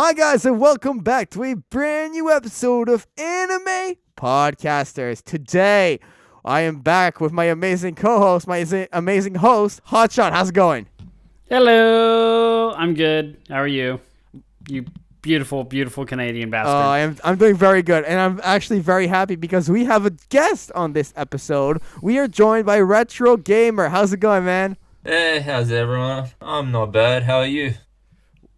Hi guys, and welcome back to a brand new episode of Anime Podcasters. Today, I am back with my amazing co-host, my amazing host, Hotshot. How's it going? Hello, I'm good. How are you? You beautiful, beautiful Canadian bastard. I'm doing very good, and I'm actually very happy because we have a guest on this episode. We are joined by RetroGamer. How's it going, man? Hey, how's everyone? I'm not bad. How are you?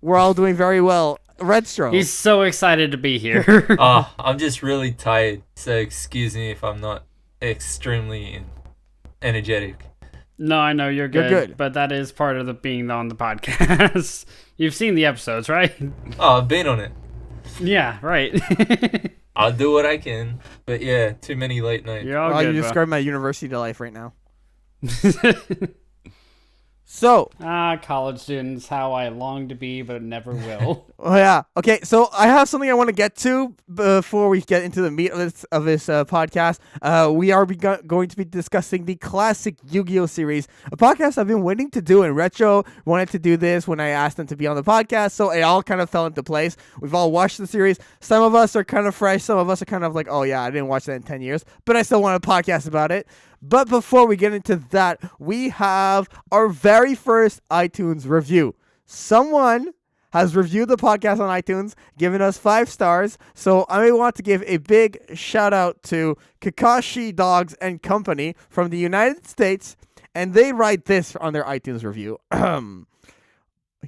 We're all doing very well. Retro. He's so excited to be here. I'm just really tired, so excuse me if I'm not extremely energetic. No, I know you're good, but that is part of being on the podcast. You've seen the episodes, right? Oh, I've been on it. Yeah, right. I'll do what I can, but yeah, too many late nights. You're all good, you bro. describe my university life right now. So, college students, how I long to be, but never will. oh yeah. Okay, so I have something I want to get to before we get into the meat of this podcast. We are going to be discussing the classic Yu-Gi-Oh series, a podcast I've been waiting to do, and Retro wanted to do this when I asked them to be on the podcast, so it all kind of fell into place. We've all watched the series. Some of us are kind of fresh. Some of us are kind of like, oh yeah, I didn't watch that in 10 years, but I still want a podcast about it. But before we get into that, we have our very first iTunes review. Someone has reviewed the podcast on iTunes, given us 5 stars. So I want to give a big shout out to Kakashi Dogs and Company from the United States. And they write this on their iTunes review.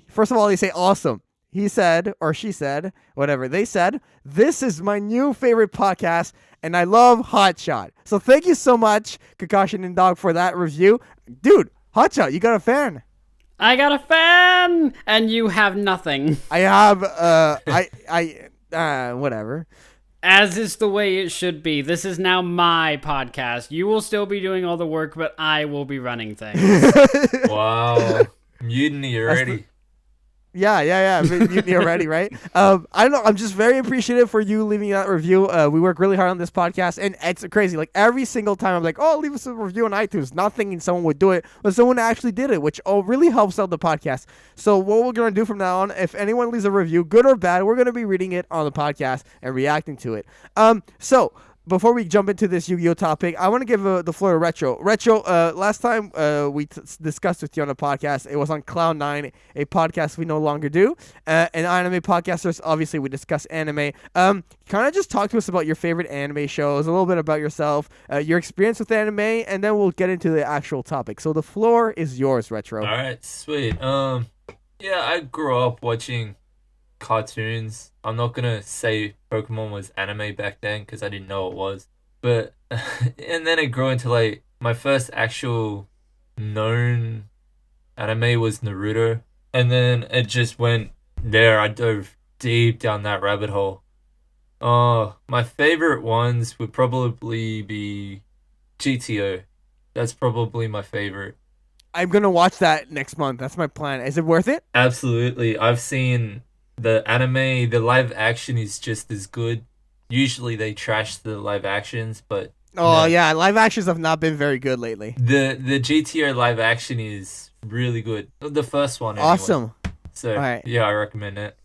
First of all, they say awesome. He said, or she said, whatever. They said, this is my new favorite podcast, and I love Hotshot. So thank you so much, Kakashi and Dog, for that review. Dude, Hotshot, you got a fan. I got a fan, and you have nothing. I have, whatever. As is the way it should be. This is now my podcast. You will still be doing all the work, but I will be running things. Wow. Mutiny already. Yeah. Mutiny already, right? I don't know. I'm just very appreciative for you leaving that review. We work really hard on this podcast, and it's crazy. Like, every single time I'm like, oh, leave us a review on iTunes. Not thinking someone would do it, but someone actually did it, which really helps out the podcast. So what we're going to do from now on, if anyone leaves a review, good or bad, we're going to be reading it on the podcast and reacting to it. So before we jump into this Yu-Gi-Oh topic, I want to give the floor to Retro. Retro, last time we discussed with you on the podcast, it was on Cloud9, a podcast we no longer do. And anime podcasters, obviously, we discuss anime. Kind of just talk to us about your favorite anime shows, a little bit about yourself, your experience with anime, and then we'll get into the actual topic. So the floor is yours, Retro. All right, sweet. Yeah, I grew up watching cartoons. I'm not gonna say Pokemon was anime back then because I didn't know it was, but and then it grew into like my first actual known anime was Naruto, and then it just went there. I dove deep down that rabbit hole. My favorite ones would probably be GTO. That's probably my favorite. I'm gonna watch that next month. That's my plan. Is it worth it? Absolutely. I've seen the anime, the live action is just as good. Usually they trash the live actions, but yeah, live actions have not been very good lately. The GTO live action is really good. The first one, anyway. Awesome. So right. Yeah, I recommend it.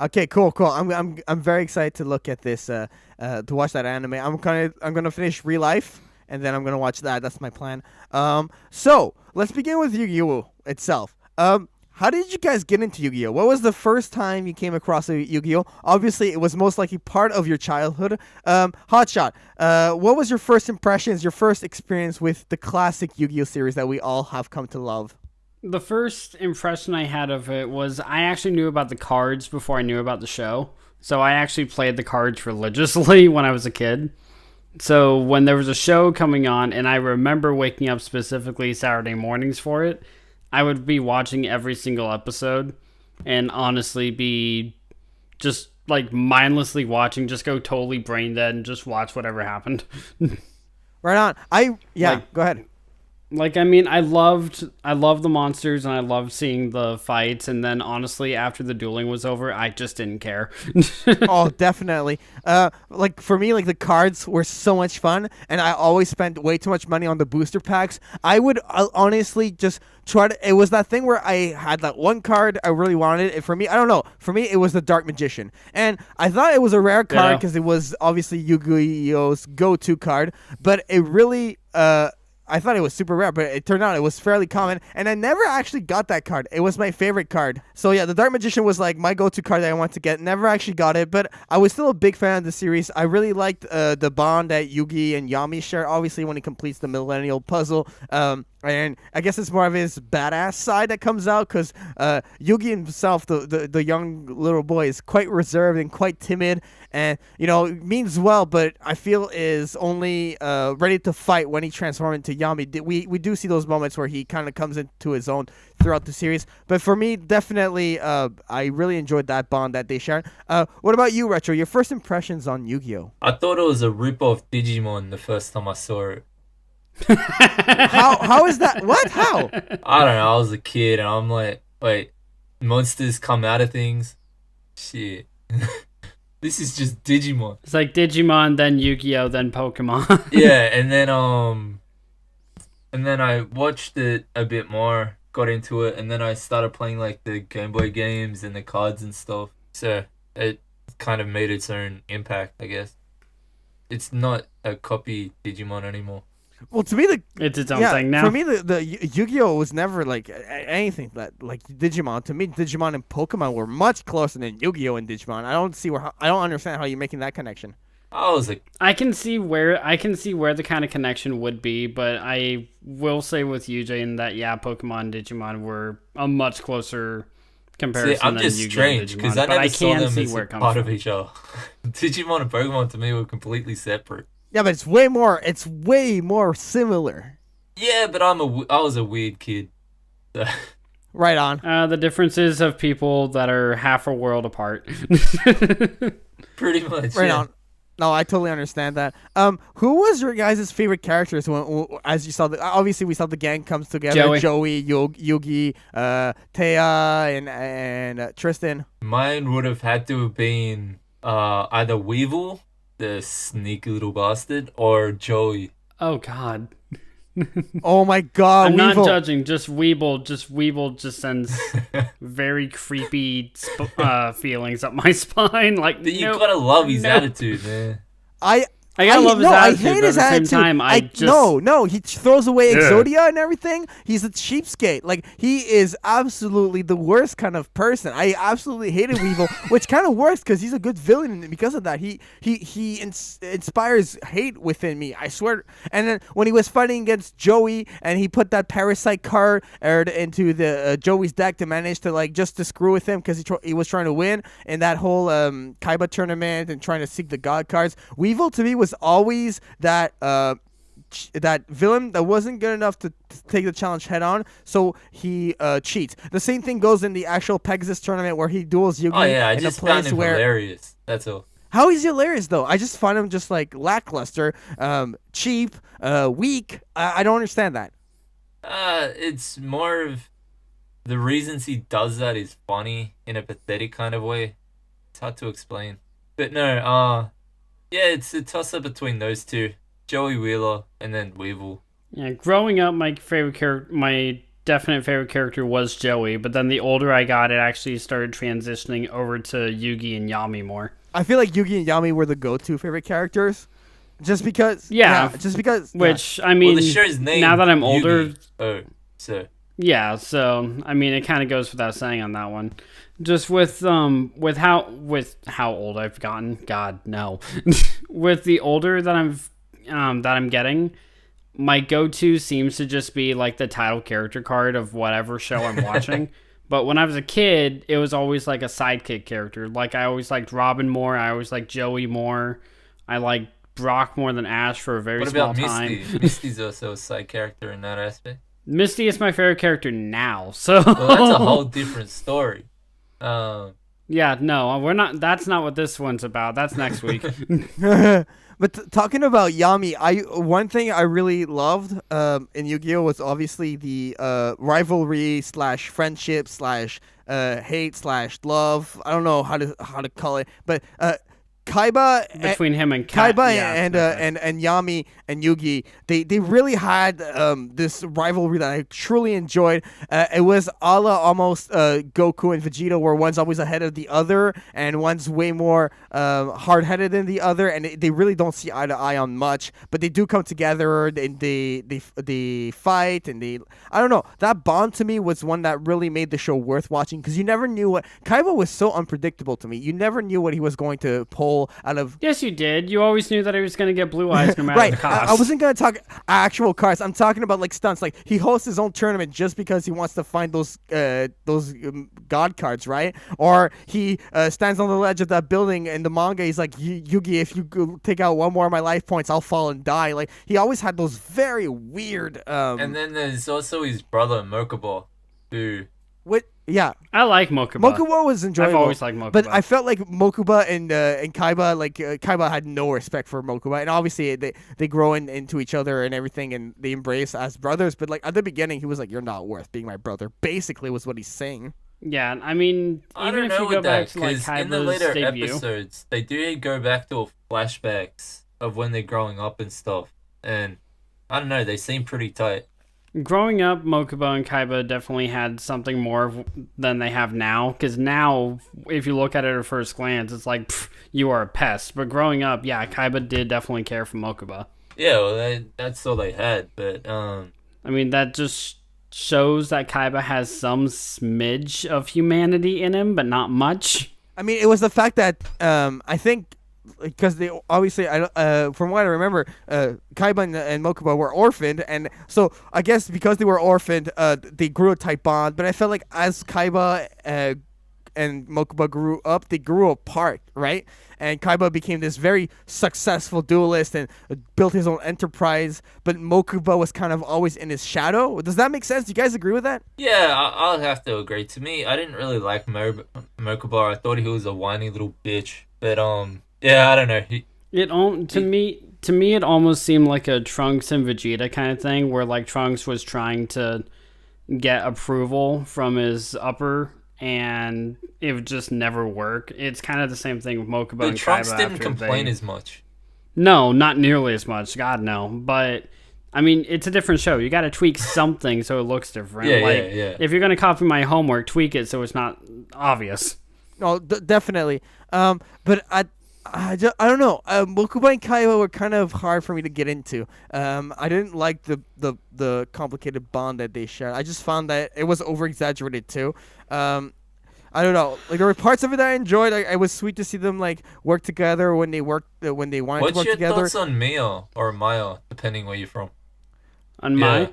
Okay, cool. I'm very excited to look at this, to watch that anime. I'm gonna finish Real Life, and then I'm gonna watch that. That's my plan. So let's begin with Yu-Gi-Oh itself. How did you guys get into Yu-Gi-Oh? What was the first time you came across a Yu-Gi-Oh? Obviously, it was most likely part of your childhood. Hotshot, what was your first impressions, your first experience with the classic Yu-Gi-Oh series that we all have come to love? The first impression I had of it was I actually knew about the cards before I knew about the show. So I actually played the cards religiously when I was a kid. So when there was a show coming on, and I remember waking up specifically Saturday mornings for it, I would be watching every single episode and honestly be just like mindlessly watching, just go totally brain dead and just watch whatever happened. Right on. Go ahead. Like, I mean, I loved the monsters and I loved seeing the fights, and then honestly, after the dueling was over, I just didn't care. Oh, definitely. Like for me, like the cards were so much fun, and I always spent way too much money on the booster packs. I would honestly just try to. It was that thing where I had that one card I really wanted. And for me, I don't know. For me, it was the Dark Magician, and I thought it was a rare card Yeah. because it was obviously Yu-Gi-Oh's go-to card. But it really, I thought it was super rare, but it turned out it was fairly common, and I never actually got that card. It was my favorite card. So yeah, the Dark Magician was like my go-to card that I wanted to get. Never actually got it, but I was still a big fan of the series. I really liked the bond that Yugi and Yami share, obviously when he completes the Millennial Puzzle. And I guess it's more of his badass side that comes out because Yugi himself, the young little boy, is quite reserved and quite timid, and means well, but I feel is only ready to fight when he transforms into Yami. We do see those moments where he kind of comes into his own throughout the series, but for me, definitely, I really enjoyed that bond that they shared. What about you, Retro? Your first impressions on Yu-Gi-Oh? I thought it was a rip-off Digimon the first time I saw it. How is that? What? How? I don't know. I was a kid and I'm like, wait, monsters come out of things? Shit. This is just Digimon. It's like Digimon, then Yu-Gi-Oh, then Pokemon. Yeah, and then I watched it a bit more, got into it, and then I started playing like the Game Boy games and the cards and stuff. So it kind of made its own impact, I guess. It's not a copy Digimon anymore. Well, to me, It's its own thing now. for me, the Yu-Gi-Oh was never like anything that like Digimon. To me, Digimon and Pokemon were much closer than Yu-Gi-Oh and Digimon. I don't understand how you're making that connection. I was like, I can see where the kind of connection would be, but I will say with you, Jay, that Pokemon and Digimon were a much closer comparison see, I'm than just Yu-Gi-Oh! strange and because Digimon, I but never I saw can them see as where a it comes part from. of each other. Digimon and Pokemon to me were completely separate. Yeah, but it's way more. It's way more similar. Yeah, but I was a weird kid. So- Right on. The differences of people that are half a world apart. Pretty much. Right yeah. on. No, I totally understand that. Who was your guys' favorite characters as you saw obviously we saw the gang comes together, Joey, Yugi, Taya, and Tristan. Mine would have had to have been either Weevil, the sneaky little bastard, or Joey. Oh God. Oh my God, I'm Weevil. not judging. Just Weeble just sends very creepy feelings up my spine. Like You gotta love his no. attitude, man. I gotta love his attitude, I hate but his at the same attitude. time, I just no, he throws away Yeah. Exodia and everything. He's a cheapskate. Like he is absolutely the worst kind of person. I absolutely hated Weevil, which kind of works because he's a good villain, and because of that, he inspires hate within me. I swear. And then when he was fighting against Joey, and he put that parasite card into the Joey's deck to manage to just to screw with him because he was trying to win in that whole Kaiba tournament and trying to seek the god cards. Weevil to me was always that that villain that wasn't good enough to take the challenge head on, so he cheats. The same thing goes in the actual Pegasus tournament where he duels Yugi. Oh yeah, I in just a place found him where hilarious. That's all. how is he hilarious though? I just find him just like lackluster, cheap, weak. I don't understand that. It's more of the reasons he does that is funny in a pathetic kind of way. It's hard to explain, but no. Yeah, it's a toss-up between those two, Joey Wheeler and then Weevil. Yeah, growing up, my definite favorite character was Joey, but then the older I got, it actually started transitioning over to Yugi and Yami more. I feel like Yugi and Yami were the go-to favorite characters, just because. Yeah, just because. Which I mean, Well, the show's name. now that I'm Yugi. older, Oh, so yeah. So I mean, it kind of goes without saying on that one. Just with how old I've gotten, God no. With the older that I'm getting, my go-to seems to just be like the title character card of whatever show I'm watching. But when I was a kid, it was always like a sidekick character. Like I always liked Robin more. I always liked Joey more. I liked Brock more than Ash for a very what small about time. Misty? Misty's also a side character in that aspect. Misty is my favorite character now. So Well, that's a whole different story. Yeah, no, we're not. That's not what this one's about. That's next week. But talking about Yami, one thing I really loved in Yu-Gi-Oh was obviously the rivalry slash friendship slash hate slash love. I don't know how to call it, but Kaiba Between him and Kaiba yeah, and Yami and Yugi, they really had this rivalry that I truly enjoyed. It was a la almost Goku and Vegeta, where one's always ahead of the other, and one's way more hard-headed than the other, and they really don't see eye to eye on much. But they do come together, and they fight, and I don't know. That bond to me was one that really made the show worth watching, because you never knew what Kaiba was so unpredictable to me. You never knew what he was going to pull out of. Yes, you did. You always knew that he was going to get blue eyes no matter Right. the cost. I wasn't going to talk actual cards. I'm talking about like stunts. Like he hosts his own tournament just because he wants to find those god cards, right? Or he stands on the ledge of that building in the manga. He's like, Yugi, if you take out one more of my life points, I'll fall and die. Like he always had those very weird. And then there's also his brother Mokuba, who. Yeah, I like Mokuba. Mokuba was enjoyable. I've always liked Mokuba. But I felt like Mokuba and Kaiba, Kaiba had no respect for Mokuba, and obviously they grow into each other and everything, and they embrace as brothers. But like at the beginning, he was like, "You're not worth being my brother." Basically, was what he's saying. Yeah, I mean, I even don't if know you go with back that, to like because in the Kaiba's later debut, episodes, they do go back to flashbacks of when they're growing up and stuff, and I don't know, they seem pretty tight. growing up, Mokuba and Kaiba definitely had something more than they have now. Because now, if you look at it at first glance, it's like, you are a pest. But growing up, yeah, Kaiba did definitely care for Mokuba. Yeah, well, that's all they had. But I mean, that just shows that Kaiba has some smidge of humanity in him, but not much. I mean, it was the fact that I think because they obviously, from what I remember, Kaiba and Mokuba were orphaned, and so I guess because they were orphaned, they grew a tight bond. But I felt like as Kaiba and Mokuba grew up, they grew apart, right? And Kaiba became this very successful duelist and built his own enterprise, but Mokuba was kind of always in his shadow. Does that make sense? Do you guys agree with that? yeah, I'll have to agree. To me, I didn't really like Mokuba. I thought he was a whiny little bitch. But yeah, I don't know. To me, it almost seemed like a Trunks and Vegeta kind of thing, where like Trunks was trying to get approval from his upper, and it would just never work. It's kind of the same thing with Mokuba But and Trunks Kaiba didn't complain as much. No, not nearly as much. God, no. But I mean, it's a different show. You got to tweak something so it looks different. Yeah, like, yeah. If you're gonna copy my homework, tweak it so it's not obvious. No, definitely. But I don't know. Mokuba and Kaiba were kind of hard for me to get into. I didn't like the complicated bond that they shared. I just found that it was over exaggerated too. I don't know. Like there were parts of it that I enjoyed. It was sweet to see them like work together when they wanted to work together. What's your thoughts on Mia or Maya, depending where you're from? On my.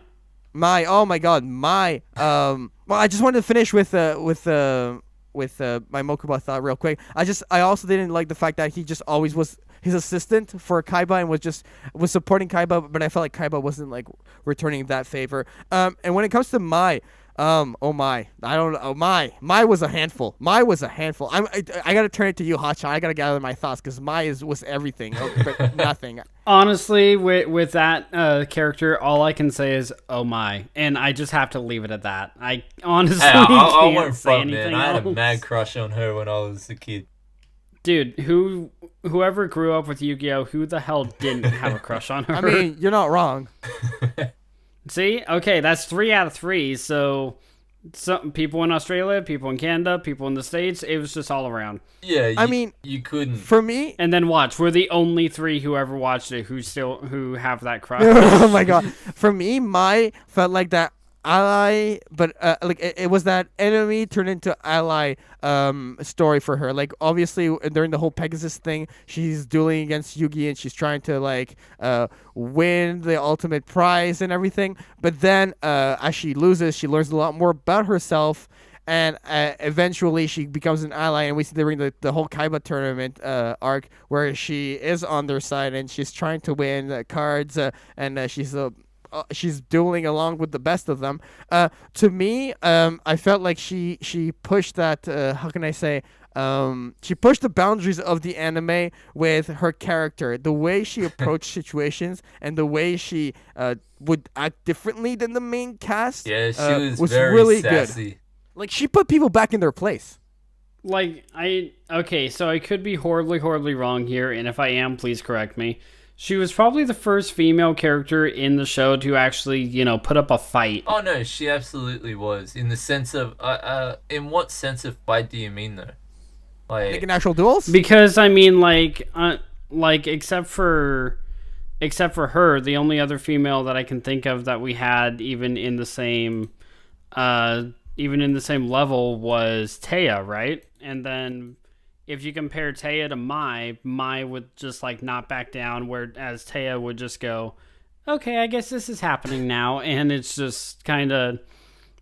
Oh my god, my well, I just wanted to finish with my Mokuba thought real quick. I also didn't like the fact that he just always was his assistant for Kaiba and was supporting Kaiba, but I felt like Kaiba wasn't like returning that favor. And when it comes to Mai, I don't know. Mai was a handful. I gotta turn it to you, Hotshot. I gotta gather my thoughts because Mai was everything, but nothing. Honestly, with that character, all I can say is "oh my," and I just have to leave it at that. I honestly I can't won't say front, anything man. I had a else. mad crush on her when I was a kid. Dude, whoever grew up with Yu-Gi-Oh, who the hell didn't have a crush on her? I mean, you're not wrong. See? Okay, that's 3 out of 3. So, some people in Australia, people in Canada, people in the States, it was just all around. Yeah, I mean, you couldn't. For me, And then watch, we're the only 3 who ever watched it who have that crush. oh my god. For me, Mai felt like that ally, but like it was that enemy turned into ally story for her. Like obviously during the whole Pegasus thing, she's dueling against Yugi and she's trying to like win the ultimate prize and everything. But then as she loses, she learns a lot more about herself. And eventually she becomes an ally, and we see during the whole Kaiba tournament arc where she is on their side and she's trying to win cards, and she's she's dueling along with the best of them. To me, I felt like she pushed that. How can I say? She pushed the boundaries of the anime with her character, the way she approached situations, and the way she would act differently than the main cast. Yeah, she was very really sassy. good. Like, she put people back in their place. Like, okay, so I could be horribly wrong here, and if I am, please correct me. She was probably the first female character in the show to actually, put up a fight. Oh no, she absolutely was. In the sense of, in what sense of fight do you mean though? Like in actual duels? Because I mean, like except for her, the only other female that I can think of that we had even in the same level was Taya, right? And then if you compare Taya to Mai would just like not back down, whereas Taya would just go, okay, I guess this is happening now. And it's just kind of,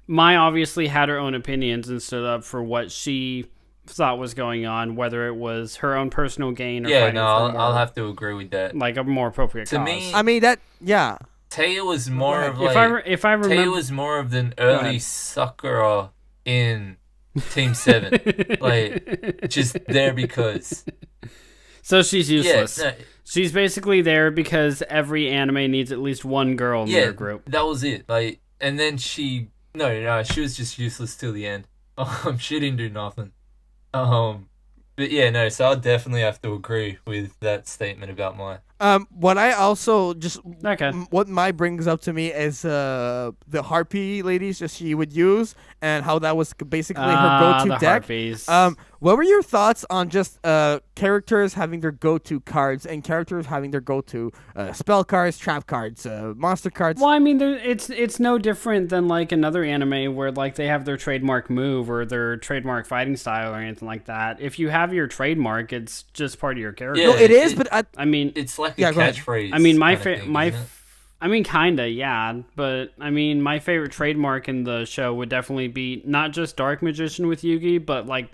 Mai obviously had her own opinions and stood up for what she thought was going on, whether it was her own personal gain or I'll have to agree with that. Like a more appropriate to cause. me, I mean, that, yeah. Taya was more of like, if I remember, Taya was more of an early Sakura in Team 7. Like, just there because. So she's useless. Yeah, no, she's basically there because every anime needs at least one girl in their group. That was it. Like, and then she was just useless till the end. She didn't do nothing. But yeah, no, so I'll definitely have to agree with that statement about Mai. What I also just okay. What Mai brings up to me is the harpy ladies that she would use and how that was basically her go-to the deck. Harpies. What were your thoughts on just characters having their go-to cards and characters having their go-to spell cards, trap cards, monster cards? Well, I mean, it's no different than like another anime where like they have their trademark move or their trademark fighting style or anything like that. If you have your trademark, it's just part of your character. Yeah, no, it is, but I mean, it's like a catchphrase. I mean, I mean, kinda, yeah. But I mean, my favorite trademark in the show would definitely be not just Dark Magician with Yugi, but like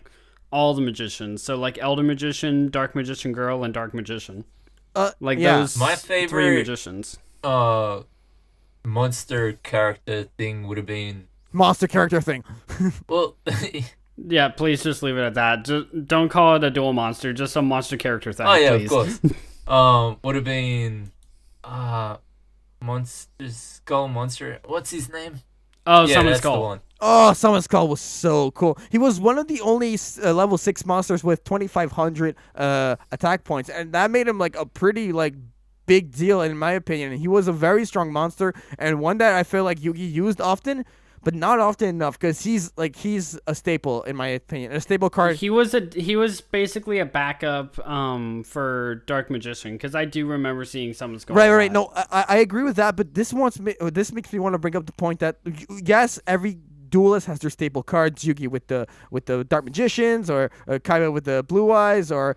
all the magicians. So like Elder Magician, Dark Magician Girl, and Dark Magician. Those my favorite three magicians. Monster character thing would have been monster character thing. Well, yeah, please just leave it at that. Just don't call it a dual monster, just a monster character thing. Oh yeah, please. of course. Would have been Skull Monster. What's his name? Oh, yeah, Summon that's Skull. the one. Oh, Summon Skull was so cool. He was one of the only level 6 monsters with 2,500 attack points, and that made him like a pretty like big deal in my opinion. He was a very strong monster and one that I feel like Yugi used often, but not often enough because he's a staple in my opinion, a staple card. He was basically a backup for Dark Magician because I do remember seeing Summon Skull. Right. No, I agree with that, but this makes me want to bring up the point that yes, every duelist has their staple cards. Yugi with the Dark Magicians, or Kaiba with the blue eyes, or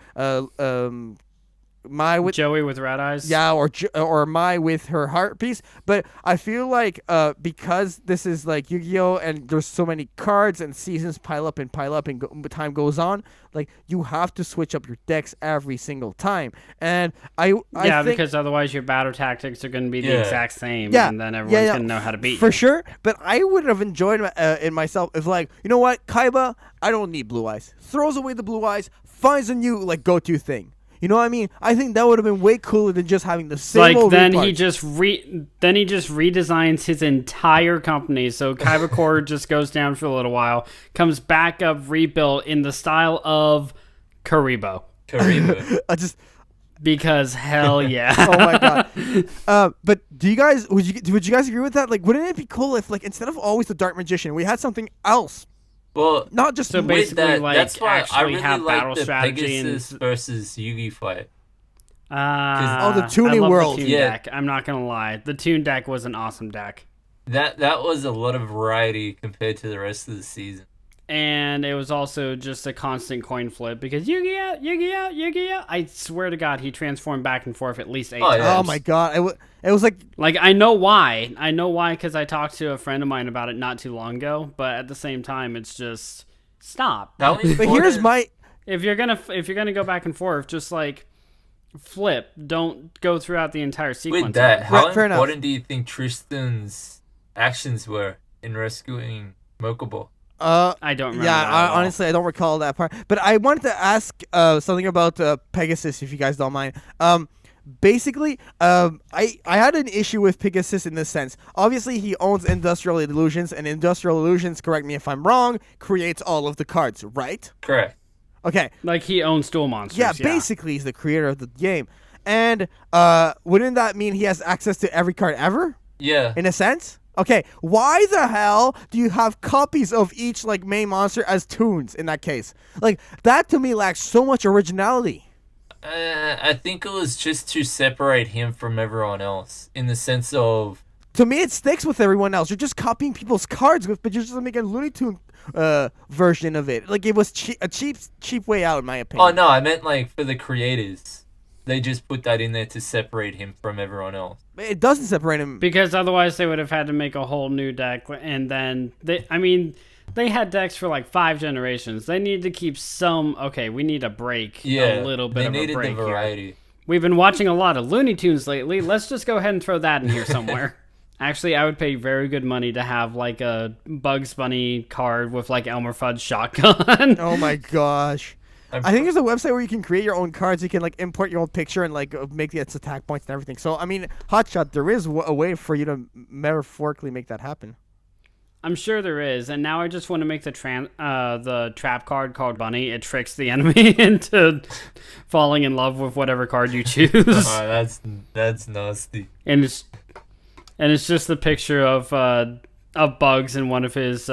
Mai with Joey with red eyes. Yeah, or Mai with her heart piece. But I feel like because this is like Yu-Gi-Oh! And there's so many cards and seasons pile up and time goes on, like you have to switch up your decks every single time. And I think, because otherwise your battle tactics are going to be the exact same, and then everyone's going to know how to beat you. For sure, but I would have enjoyed in myself if like, you know what, Kaiba, I don't need blue eyes. Throws away the blue eyes, finds a new like go-to thing. You know what I mean? I think that would have been way cooler than just having the same old then reparts. he just redesigns his entire company. So Kaiba Core just goes down for a little while, comes back up rebuilt in the style of Karibo. Because hell yeah. Oh my god. But would you guys agree with that? Like, wouldn't it be cool if like instead of always the Dark Magician, we had something else? Well, not just so basically that's why I really have like battle the strategy Pegasus versus Yugi fight. The tuning world. The Toon deck. I'm not gonna lie, the Toon deck was an awesome deck. That was a lot of variety compared to the rest of the season. And it was also just a constant coin flip because Yu-Gi-Oh! I swear to God, he transformed back and forth at least 8 times. Oh my god, it was like I know why because I talked to a friend of mine about it not too long ago. But at the same time, it's just stop. But here's my if you're gonna go back and forth, just like flip. Don't go throughout the entire sequence. With that, how Fair enough. important do you think Tristan's actions were in rescuing Mokobo? I don't remember. Yeah, that at all. honestly, I don't recall that part. But I wanted to ask something about Pegasus, if you guys don't mind. Basically, I had an issue with Pegasus in this sense. Obviously, he owns Industrial Illusions, and Industrial Illusions, correct me if I'm wrong, creates all of the cards, right? Correct. Okay. Like he owns Duel Monsters. Yeah, basically, he's the creator of the game. And wouldn't that mean he has access to every card ever, Yeah. in a sense? Okay, why the hell do you have copies of each like main monster as toons in that case? Like, that to me lacks so much originality. I think it was just to separate him from everyone else, in the sense of To me, it sticks with everyone else. You're just copying people's cards, but you're just making a Looney Tune version of it. Like, it was a cheap way out, in my opinion. Oh no, I meant like for the creators. They just put that in there to separate him from everyone else. It doesn't separate him. Because otherwise they would have had to make a whole new deck, and then they had decks for like 5 generations. They need to keep some. Okay, we need a break. Yeah, A little bit they of a needed break the here. variety. We've been watching a lot of Looney Tunes lately. Let's just go ahead and throw that in here somewhere. Actually, I would pay very good money to have like a Bugs Bunny card with like Elmer Fudd's shotgun. Oh my gosh. I think there's a website where you can create your own cards. You can like import your own picture and like make its attack points and everything. So I mean, Hotshot, there is a way for you to metaphorically make that happen. I'm sure there is, and now I just want to make the trap card called Bunny. It tricks the enemy into falling in love with whatever card you choose. Oh, that's nasty. And it's just the picture of Bugs in one of his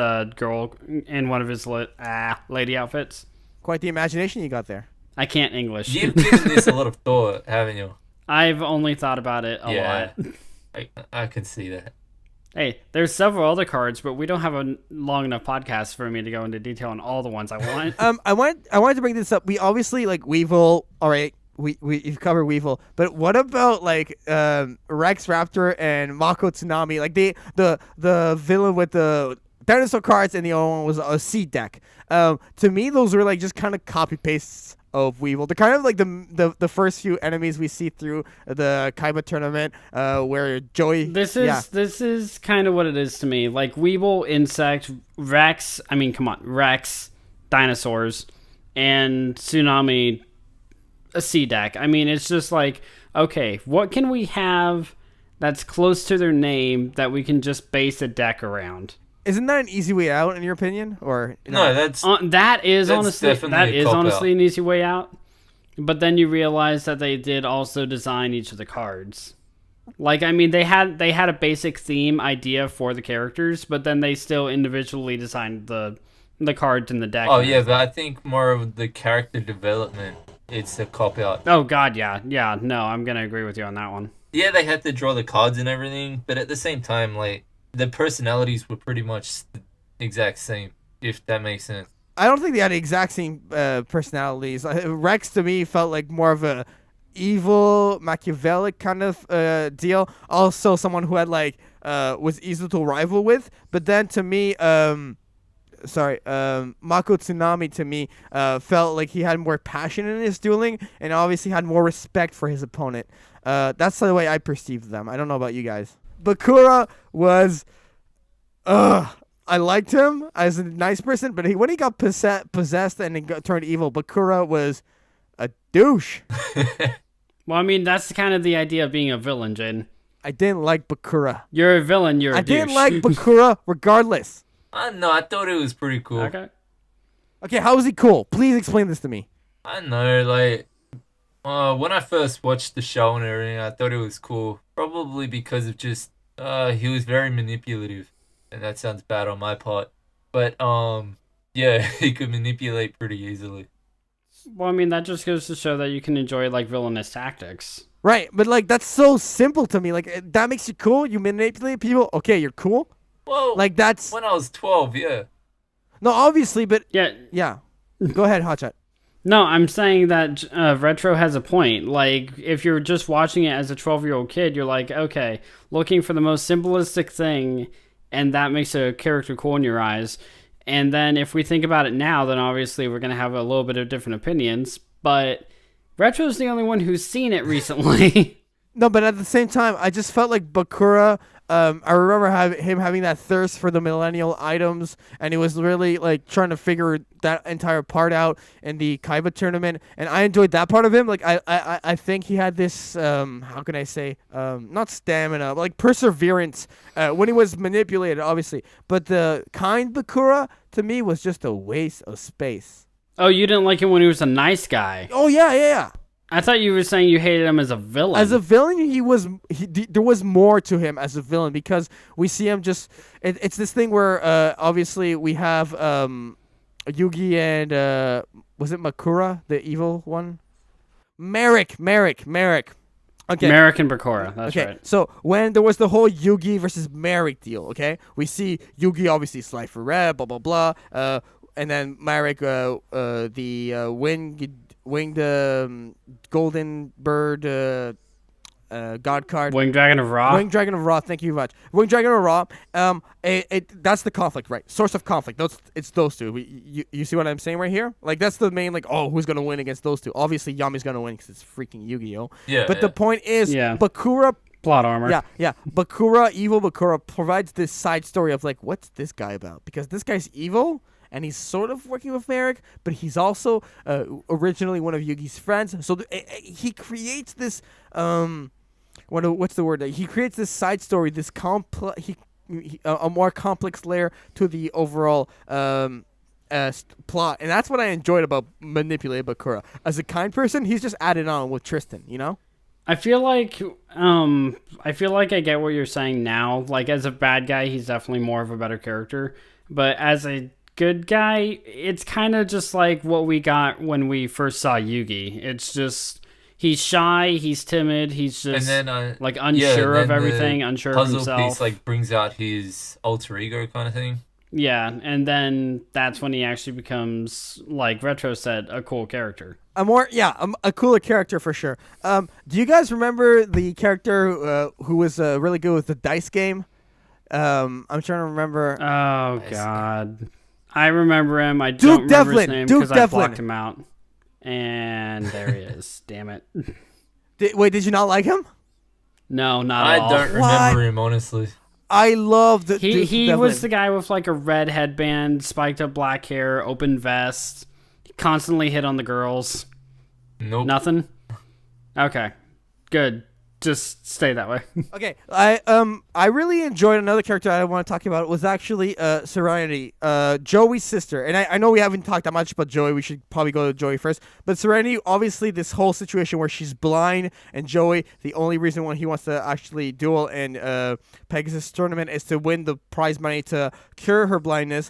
lady outfits. Quite the imagination you got there. I can't English. You've given this a lot of thought, haven't you? I've only thought about it a lot. I can see that. Hey, there's several other cards, but we don't have a long enough podcast for me to go into detail on all the ones I want. I wanted to bring this up. We obviously like Weevil. All right, we've covered Weevil, but what about like Rex Raptor and Mako Tsunami? Like the villain with the dinosaur cards, and the other one was a seed deck. To me, those were like just kind of copy pastes of Weevil. They're kind of like the first few enemies we see through the Kaiba tournament, where Joey. This is kind of what it is to me. Like Weevil, insect, Rex. I mean, come on, Rex, dinosaurs, and Tsunami, a sea deck. I mean, it's just like, okay, what can we have that's close to their name that we can just base a deck around? Isn't that an easy way out, in your opinion? Or No, that's that is that's honestly definitely a cop-out. an easy way out. But then you realize that they did also design each of the cards. Like, I mean, they had a basic theme idea for the characters, but then they still individually designed the cards in the deck. Oh yeah, but I think more of the character development. It's a cop out. Oh god, yeah. No, I'm gonna agree with you on that one. Yeah, they had to draw the cards and everything, but at the same time, like the personalities were pretty much the exact same. If that makes sense. I don't think they had the exact same personalities. Rex to me felt like more of a evil, Machiavellic kind of deal. Also, someone who had like was easy to rival with. But then to me, Mako Tsunami to me felt like he had more passion in his dueling, and obviously had more respect for his opponent. That's the way I perceived them. I don't know about you guys. Bakura was, I liked him as a nice person, but when he got possessed and he turned evil, Bakura was a douche. Well, I mean, that's kind of the idea of being a villain, Jaden. I didn't like Bakura. You're a villain, you're a douche. I didn't like Bakura regardless. No, I thought it was pretty cool. Okay. Okay, how is he cool? Please explain this to me. I know, like, when I first watched the show and everything, I thought it was cool. Probably because of just, he was very manipulative. And that sounds bad on my part. But, yeah, he could manipulate pretty easily. Well, I mean, that just goes to show that you can enjoy, like, villainous tactics. Right, but, like, that's so simple to me. Like, that makes you cool? You manipulate people? Okay, you're cool? Well, Like, that's... when I was 12, yeah. No, obviously, but... Yeah. Yeah. Go ahead, Hotshot. No, I'm saying that Retro has a point. Like, if you're just watching it as a 12-year-old kid, you're like, okay, looking for the most simplistic thing, and that makes a character cool in your eyes. And then if we think about it now, then obviously we're going to have a little bit of different opinions. But Retro's the only one who's seen it recently. No, but at the same time, I just felt like Bakura. I remember him having that thirst for the millennial items, and he was really like trying to figure that entire part out in the Kaiba tournament, and I enjoyed that part of him. Like I think he had this how can I say not stamina, but like perseverance when he was manipulated, obviously. But the kind Bakura to me was just a waste of space. Oh, you didn't like him when he was a nice guy. Oh yeah. I thought you were saying you hated him as a villain. As a villain, there was more to him as a villain because we see him just. It's this thing where obviously we have Yugi and was it Makura, the evil one? Merrick. Okay. Merrick and Bakura, that's okay. right. So when there was the whole Yugi versus Merrick deal, okay, we see Yugi obviously slide for red, blah blah blah, and then Merrick, the winged golden bird god card. Winged Dragon of Ra. Winged Dragon of Ra. Thank you very much. Winged Dragon of Ra. That's the conflict, right? Source of conflict. It's those two. You see what I'm saying right here? Like that's the main who's gonna win against those two? Obviously, Yami's gonna win because it's freaking Yu-Gi-Oh. Yeah. But the point is, Bakura. Plot armor. Yeah. Bakura, evil Bakura provides this side story of like, what's this guy about? Because this guy's evil. And he's sort of working with Merrick, but he's also originally one of Yugi's friends. So he creates this what's the word? He creates this side story, this a more complex layer to the overall plot, and that's what I enjoyed about Manipulate Bakura. As a kind person, he's just added on with Tristan, you know. I feel like I get what you're saying now. Like as a bad guy, he's definitely more of a better character, but as a good guy, it's kind of just like what we got when we first saw Yugi. It's just he's shy, he's timid, he's just and then, unsure of everything, unsure of himself. Puzzle piece brings out his alter ego kind of thing. Yeah, and then that's when he actually becomes, like Retro said, a cool character. A cooler character for sure. Do you guys remember the character who was really good with the dice game? I'm trying to remember. Oh God. I remember him. I don't remember his name because I blocked him out. And there he is. Damn it. Did you not like him? No, not at all. I don't remember him, honestly. I love the He was the guy with like a red headband, spiked up black hair, open vest. He constantly hit on the girls. Nope. Nothing? Okay. Good. Just stay that way. Okay, I really enjoyed another character I want to talk about. It was actually Serenity, Joey's sister. And I know we haven't talked that much about Joey. We should probably go to Joey first. But Serenity, obviously, this whole situation where she's blind, and Joey, the only reason why he wants to actually duel in Pegasus tournament is to win the prize money to cure her blindness.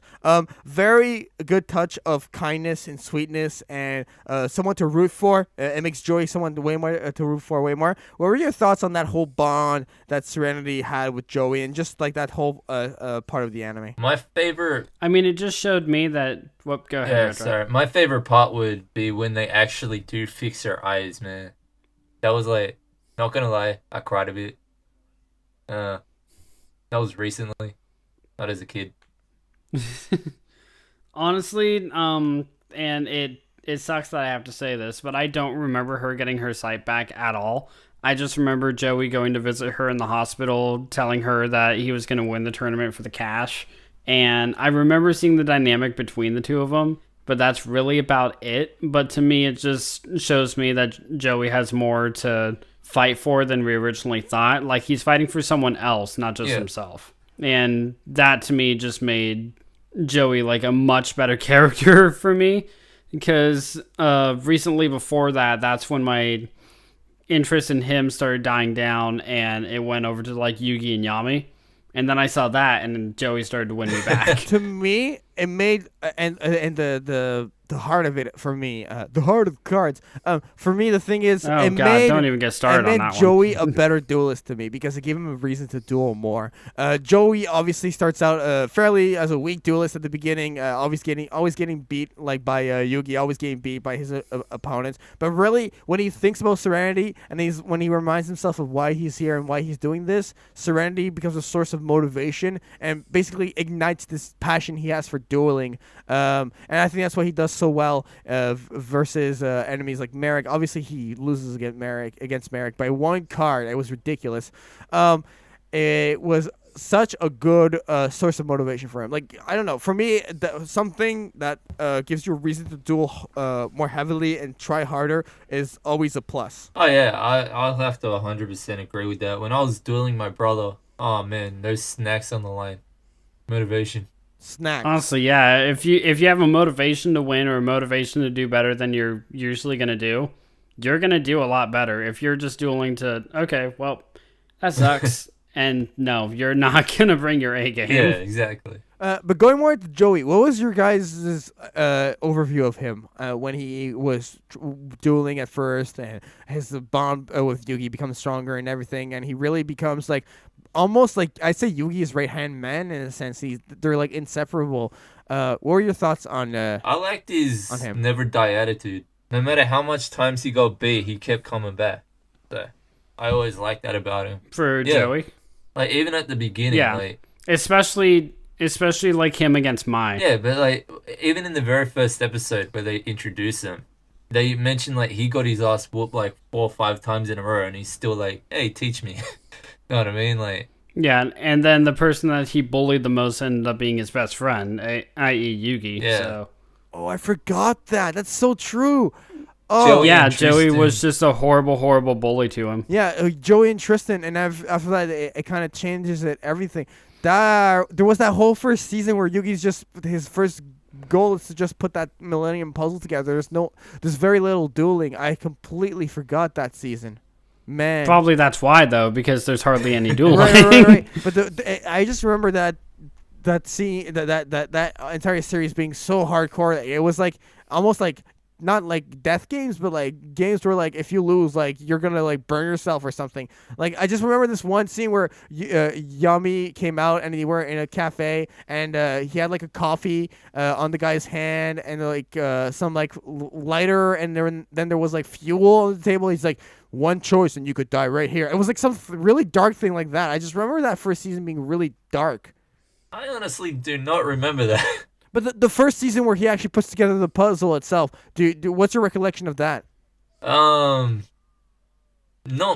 Very good touch of kindness and sweetness, and someone to root for. It makes Joey someone to root for way more. What were your thoughts on that whole bond that Serenity had with Joey and just like that whole part of the anime? My favorite... I mean, it just showed me that... Go ahead. Yeah, sorry. My favorite part would be when they actually do fix her eyes, man. That was like... Not gonna lie, I cried a bit. That was recently. Not as a kid. Honestly, and it sucks that I have to say this, but I don't remember her getting her sight back at all. I just remember Joey going to visit her in the hospital, telling her that he was going to win the tournament for the cash. And I remember seeing the dynamic between the two of them, but that's really about it. But to me, it just shows me that Joey has more to fight for than we originally thought. Like, he's fighting for someone else, not just himself. And that, to me, just made Joey, like, a much better character for me. Because recently before that, that's when my interest in him started dying down, and it went over to like Yugi and Yami, and then I saw that, and then Joey started to win me back. To me, it made and the heart of it for me, the heart of cards. For me, the thing is, don't even get started on that one. It made Joey a better duelist to me because it gave him a reason to duel more. Joey obviously starts out fairly as a weak duelist at the beginning, always getting beat like by Yugi, always getting beat by his opponents. But really, when he thinks about Serenity and when he reminds himself of why he's here and why he's doing this, Serenity becomes a source of motivation and basically ignites this passion he has for dueling. And I think that's what he does so well versus enemies like Merrick. Obviously, he loses against Merrick by one card. It was ridiculous. It was such a good source of motivation for him. Like, I don't know, for me, something that gives you a reason to duel more heavily and try harder is always a plus. Oh yeah, I'll have to 100% agree with that. When I was dueling my brother, oh man, there's snacks on the line. Motivation. Snacks. Honestly, yeah. If you have a motivation to win or a motivation to do better than you're usually gonna do, you're gonna do a lot better. If you're just dueling to, okay, well, that sucks. And no, you're not going to bring your A game. Yeah, exactly. But going more into Joey, what was your guys' overview of him when he was dueling at first, and his bond with Yugi becomes stronger and everything, and he really becomes like almost like, I say Yugi's right-hand man in a sense. They're like inseparable. What were your thoughts on I liked his on him? never die attitude. No matter how much times he got beat, he kept coming back. So I always liked that about him. For Yeah. Joey? Like, even at the beginning, Yeah. like... Especially like him against Mai. Yeah, but like, even in the very first episode where they introduce him, they mentioned like he got his ass whooped like 4 or 5 times in a row, and he's still like, hey, teach me. You know what I mean? Like... Yeah, and then the person that he bullied the most ended up being his best friend, i.e. Yugi. Yeah. So. Oh, I forgot that. That's so true. Oh, Joey Yeah, and Joey Tristan. was just a horrible, horrible bully to him. yeah, Joey and Tristan, and after that, it kind of changes everything. There was that whole first season where Yugi's just, his first goal is to just put that Millennium Puzzle together. There's very little dueling. I completely forgot that season. Man. Probably that's why, though, because there's hardly any dueling. right. But I just remember that scene, that entire series being so hardcore. It was like almost like, not like death games, but like games where like if you lose, like you're gonna like burn yourself or something. Like, I just remember this one scene where Yami came out and they were in a cafe, and he had like a coffee on the guy's hand, and like some like lighter, and then there was like fuel on the table. He's like, one choice and you could die right here. It was like some really dark thing like that. I just remember that first season being really dark. I honestly do not remember that. But the first season where he actually puts together the puzzle itself, what's your recollection of that? Not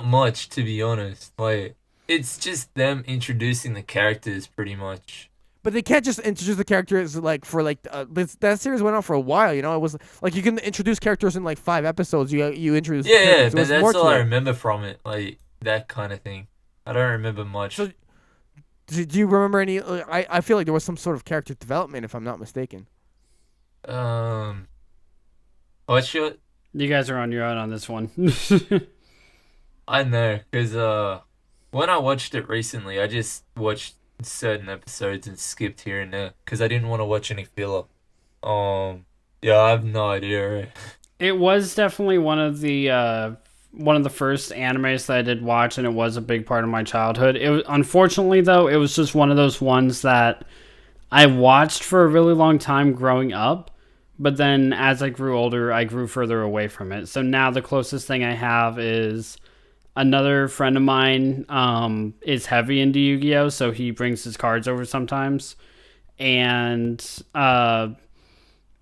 much, to be honest. Like, it's just them introducing the characters, pretty much. But they can't just introduce the characters like for like that series went on for a while. You know, it was like you can introduce characters in like 5 episodes. You introduce Yeah, characters. but that's all to I it. remember from it. Like, that kind of thing. I don't remember much. So, do you remember any? I feel like there was some sort of character development, if I'm not mistaken. Hotshot? You guys are on your own on this one. I know, because when I watched it recently, I just watched certain episodes and skipped here and there because I didn't want to watch any filler. Yeah, I have no idea. It was definitely one of the first animes that I did watch, and it was a big part of my childhood. It was, unfortunately, though, it was just one of those ones that I watched for a really long time growing up, but then as I grew older, I grew further away from it. So now the closest thing I have is another friend of mine is heavy into Yu-Gi-Oh, so he brings his cards over sometimes, and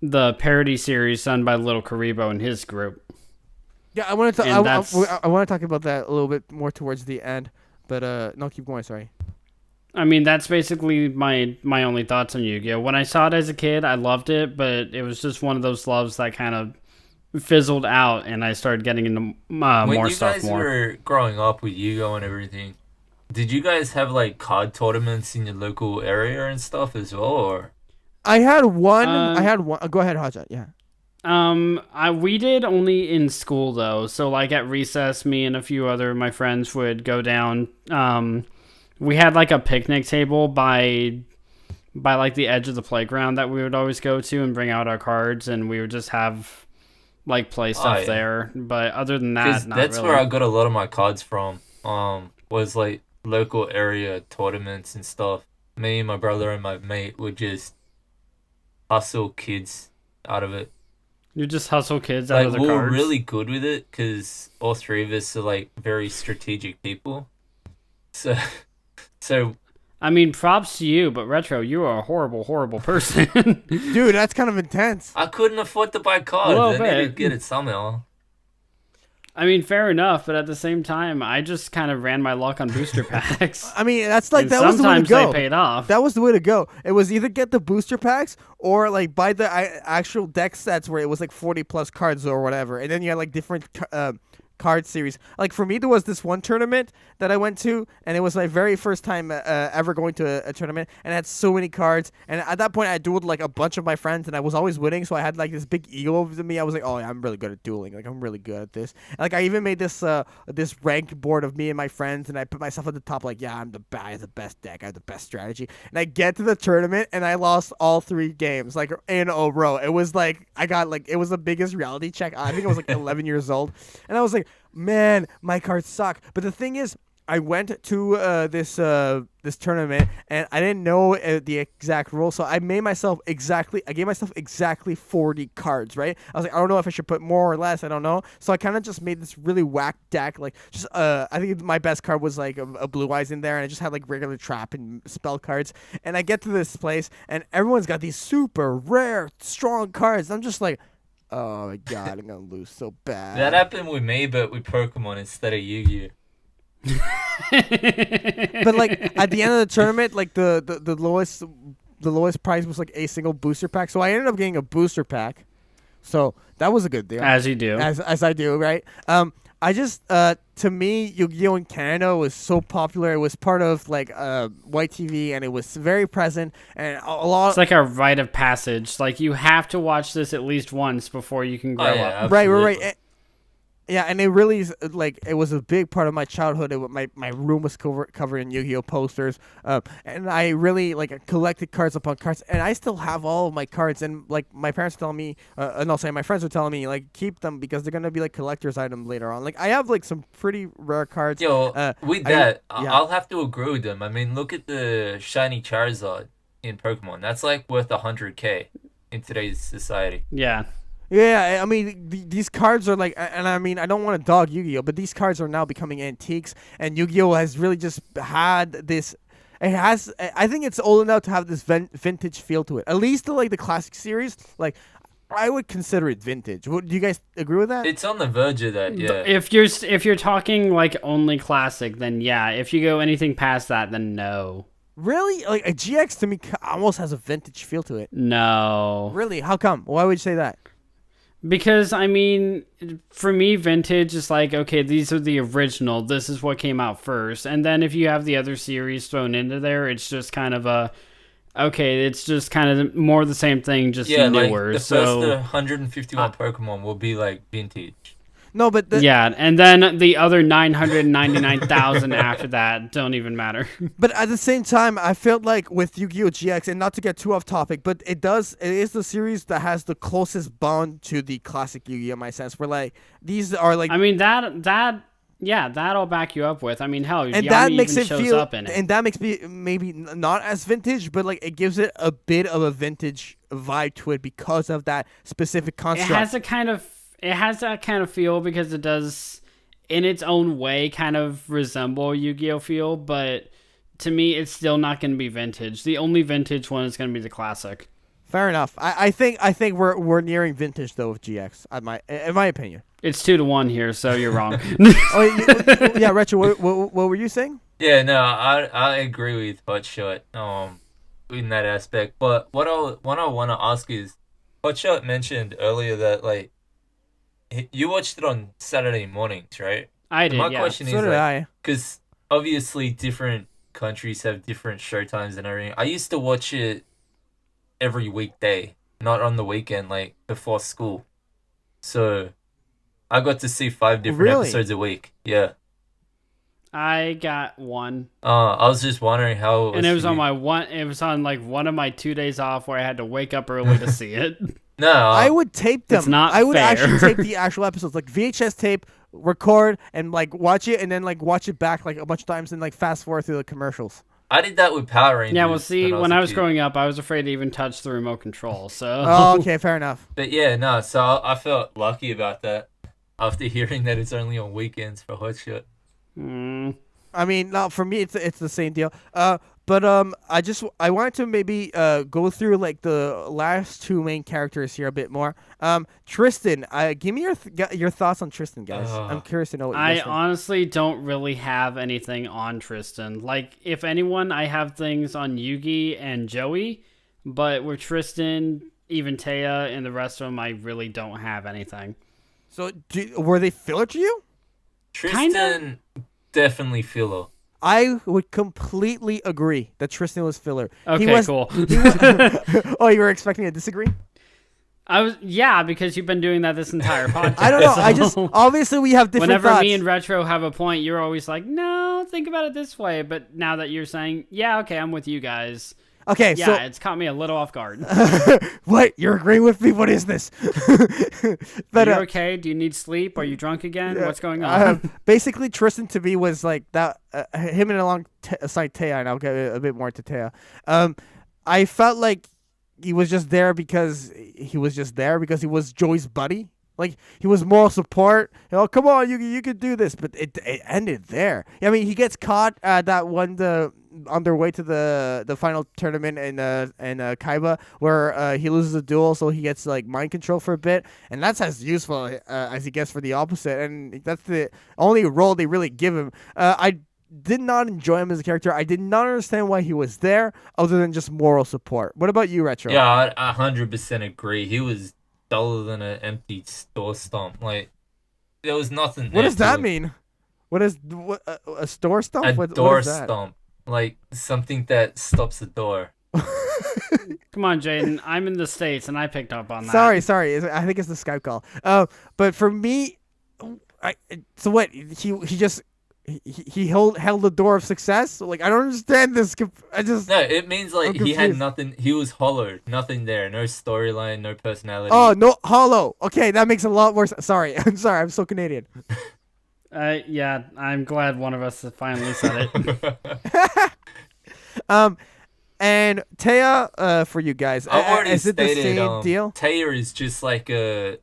the parody series done by Little Karibo and his group. Yeah, I want to. And I want to talk about that a little bit more towards the end, but no, keep going. Sorry. I mean, that's basically my only thoughts on Yu-Gi-Oh. When I saw it as a kid, I loved it, but it was just one of those loves that kind of fizzled out, and I started getting into more stuff more. When you guys were growing up with Yu-Gi-Oh and everything, did you guys have like card tournaments in your local area and stuff as well, or? I had one. Go ahead, Hotshot. Yeah. We did only in school though. So like at recess, me and a few other of my friends would go down. We had like a picnic table by like the edge of the playground that we would always go to and bring out our cards, and we would just have like play stuff there. But other than that, not that's really. where I got a lot of my cards from. Was like local area tournaments and stuff. Me and my brother and my mate would just hustle kids out of it. You just hustle kids out Like, of the we were cards. really good with it because all 3 of us are like very strategic people. So I mean, props to you, but Retro, you are a horrible, horrible person. Dude, that's kind of intense. I couldn't afford to buy cards. Little I needed to bit. get it somehow. I mean, fair enough, but at the same time, I just kind of ran my luck on booster packs. I mean, that's like And that was the way to sometimes go. they paid off. That was the way to go. It was either get the booster packs or like buy the actual deck sets where it was like 40 plus cards or whatever, and then you had like different card series. Like for me, there was this one tournament that I went to, and it was my very first time ever going to a tournament, and I had so many cards. And at that point, I dueled like a bunch of my friends, and I was always winning. So I had like this big ego over me. I was like, oh, yeah, I'm really good at dueling. Like I'm really good at this. And, like I even made this this ranked board of me and my friends, and I put myself at the top. Like, yeah, I have the best deck. I have the best strategy. And I get to the tournament, and I lost all 3 games like in a row. It was like I got like it was the biggest reality check. I think I was like 11 years old, and I was like, man, my cards suck. But the thing is, I went to this tournament, and I didn't know the exact rules, so I gave myself exactly 40 cards, right? I was like, I don't know if I should put more or less, I don't know. So I kind of just made this really whack deck, like just I think my best card was like a Blue Eyes in there, and I just had like regular trap and spell cards. And I get to this place, and everyone's got these super rare, strong cards. I'm just like, oh my god, I'm gonna lose so bad. That happened with me, but with Pokemon instead of Yu-Gi-Oh. But like at the end of the tournament, like the lowest prize was like a single booster pack. So I ended up getting a booster pack. So that was a good deal. As you do. As I do, right? I just to me, Yu-Gi-Oh in Canada was so popular. It was part of like white TV, and it was very present, and a lot. It's like a rite of passage. Like you have to watch this at least once before you can grow up. Absolutely. Right. Yeah, and it really is, like, it was a big part of my childhood. My room was covered in Yu-Gi-Oh posters, and I really like collected cards upon cards, and I still have all of my cards. And like my parents tell me, my friends were telling me like keep them because they're gonna be like collector's items later on. Like I have like some pretty rare cards. With that, I'll have to agree with them. I mean, look at the shiny Charizard in Pokemon. That's like worth 100K in today's society. Yeah. Yeah, I mean, these cards are like, and I mean, I don't want to dog Yu-Gi-Oh, but these cards are now becoming antiques, and Yu-Gi-Oh has really just had this. It has, I think it's old enough to have this vintage feel to it. At least the classic series, like I would consider it vintage. Do you guys agree with that? It's on the verge of that, yeah. If you're talking like only classic, then yeah. If you go anything past that, then no. Really? Like a GX to me almost has a vintage feel to it. No. Really? How come? Why would you say that? Because, I mean, for me, vintage is like, okay, these are the original. This is what came out first. And then if you have the other series thrown into there, it's just kind of it's just kind of more the same thing, just newer. Like the first 151 Pokemon will be like vintage. No, but and then the other 999,000 after that don't even matter. But at the same time, I felt like with Yu-Gi-Oh GX, and not to get too off topic, but it is the series that has the closest bond to the classic Yu-Gi-Oh in my sense. Where like these are like, I mean that I'll back you up with. I mean, hell, and Yami that makes even it shows feel, up in it. and that makes me maybe not as vintage, but like it gives it a bit of a vintage vibe to it because of that specific construct. It has that kind of feel because it does, in its own way, kind of resemble Yu-Gi-Oh feel, but to me, it's still not going to be vintage. The only vintage one is going to be the classic. Fair enough. I think we're nearing vintage though with GX. In my opinion. It's 2-1 here, so you're wrong. Yeah, Retro. What were you saying? Yeah, no, I agree with Hotshot in that aspect. But what I want to ask is, Hotshot mentioned earlier that like you watched it on Saturday mornings, right? I did. My question is, so did I. Because obviously different countries have different show times and everything. I used to watch it every weekday, not on the weekend, like before school. So I got to see 5 different episodes a week. Yeah. I got one. I was just wondering how it was. And it was on like one of my 2 days off where I had to wake up early to see it. No, I would tape them. It's not I would fair. actually tape the actual episodes, like VHS tape, record, and like watch it, and then like watch it back like a bunch of times, and like fast forward through the commercials. I did that with Power Rangers. Yeah, well, see, when I was a kid. growing up, I was afraid to even touch the remote control. So. Oh, okay, fair enough. But yeah, no. So I felt lucky about that after hearing that it's only on weekends for Hotshot. I mean, no, for me, it's the same deal. But I wanted to maybe go through like the last two main characters here a bit more. Tristan, give me your thoughts on Tristan, guys. I'm curious to know what you guys I think. honestly don't really have anything on Tristan. Like, if anyone, I have things on Yugi and Joey, but with Tristan, even Taya, and the rest of them, I really don't have anything. So, were they filler to you? Tristan, definitely filler. I would completely agree that Tristan was filler. Okay, cool. Oh, you were expecting to disagree? Yeah, because you've been doing that this entire podcast. I don't know. I just obviously we have different Whenever thoughts. me and Retro have a point, you're always like, no, think about it this way. But now that you're saying, yeah, okay, I'm with you guys. Okay, yeah, so it's caught me a little off guard. what? You're agreeing with me? What is this? But, are you okay? Do you need sleep? Are you drunk again? What's going on? Basically, Tristan to me was like that. Him and alongside Taya, and I'll get a bit more to Taya. I felt like he was just there because he was Joey's buddy. Like, he was moral support. Come on, you could do this. But it ended there. I mean, he gets caught that one on their way to the final tournament in Kaiba, where he loses a duel, so he gets like mind control for a bit, and that's as useful as he gets for the opposite, and that's the only role they really give him. I did not enjoy him as a character. I did not understand why he was there, other than just moral support. What about you, Retro? Yeah, I 100% agree. He was duller than an empty store stump. Like, there was nothing. What does that mean? What is a store stump? A door stump. Like, something that stops the door. Come on, Jaden. I'm in the States, and I picked up on that. Sorry. I think it's the Skype call. But for me, so what? He held the door of success. Like, I don't understand this. No, it means like he had nothing. He was hollow. Nothing there. No storyline. No personality. Oh, no, hollow. Okay, that makes a lot more sense. Sorry. I'm so Canadian. Yeah, I'm glad one of us finally said it. And Taya, for you guys, is it the same deal? Taya is just like a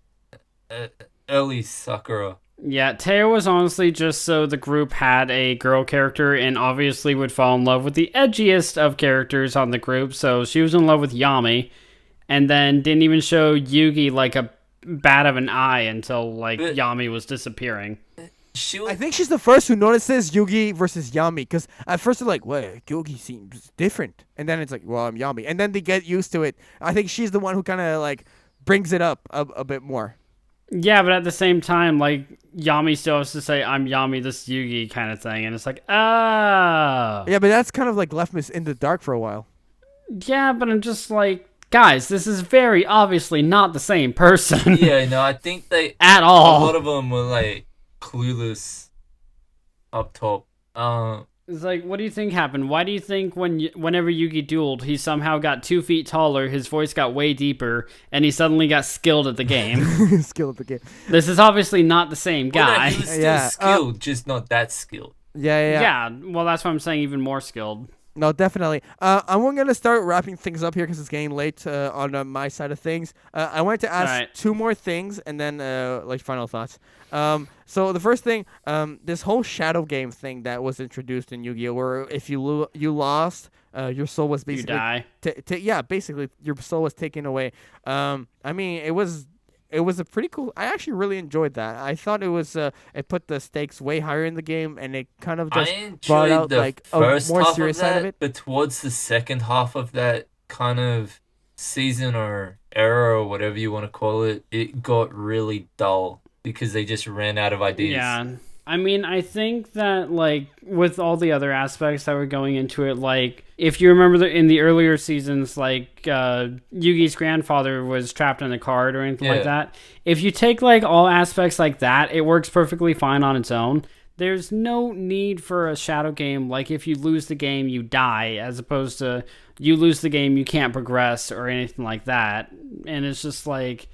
early Sakura. Yeah, Taya was honestly just so the group had a girl character and obviously would fall in love with the edgiest of characters on the group. So she was in love with Yami, and then didn't even show Yugi like a bat of an eye until like Yami was disappearing. I think she's the first who notices Yugi versus Yami, because at first they're like, "Wait, Yugi seems different," and then it's like, "Well, I'm Yami," and then they get used to it. I think she's the one who kind of like brings it up a bit more. Yeah, but at the same time, like, Yami still has to say, I'm Yami, this Yugi kind of thing. And it's like, oh. Yeah, but that's kind of like left me in the dark for a while. Yeah, but I'm just like, guys, this is very obviously not the same person. Yeah, no, I think they... At all. A lot of them were, like, clueless up top. It's like, what do you think happened? Why do you think whenever Yugi dueled, he somehow got 2 feet taller, his voice got way deeper, and he suddenly got skilled at the game? Skilled at the game. This is obviously not the same guy. Well, no, he was still skilled, just not that skilled. Yeah. Yeah, well, that's what I'm saying, even more skilled. No, definitely. I'm going to start wrapping things up here because it's getting late on my side of things. I wanted to ask 2 more things and then like final thoughts. So the first thing, this whole shadow game thing that was introduced in Yu-Gi-Oh, where if you lost, your soul was basically you die. Yeah, basically your soul was taken away. I mean, it was a pretty cool. I actually really enjoyed that. I thought it was it put the stakes way higher in the game, and it kind of just brought out like a more serious side of it. But towards the second half of that kind of season or era or whatever you want to call it, it got really dull because they just ran out of ideas. Yeah. I mean, I think that, like, with all the other aspects that were going into it, like, if you remember in the earlier seasons, like, Yugi's grandfather was trapped in a card or anything like that. If you take, like, all aspects like that, it works perfectly fine on its own. There's no need for a shadow game, like, if you lose the game, you die, as opposed to you lose the game, you can't progress or anything like that. And it's just, like...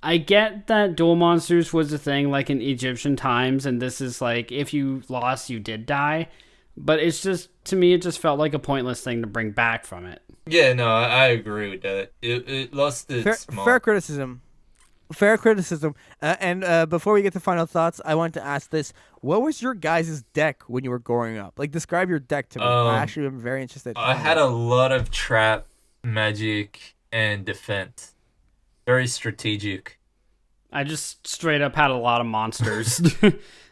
I get that duel monsters was a thing like in Egyptian times, and this is like if you lost, you did die. But it's just, to me, it just felt like a pointless thing to bring back from it. Yeah, no, I agree with that. It lost its mark. Fair criticism. Fair criticism. And before we get to final thoughts, I want to ask this: what was your guys' deck when you were growing up? Like, describe your deck to me. I Um, actually am very interested. To I find had out. a lot of trap, magic, and defense. Very strategic. I just straight up had a lot of monsters.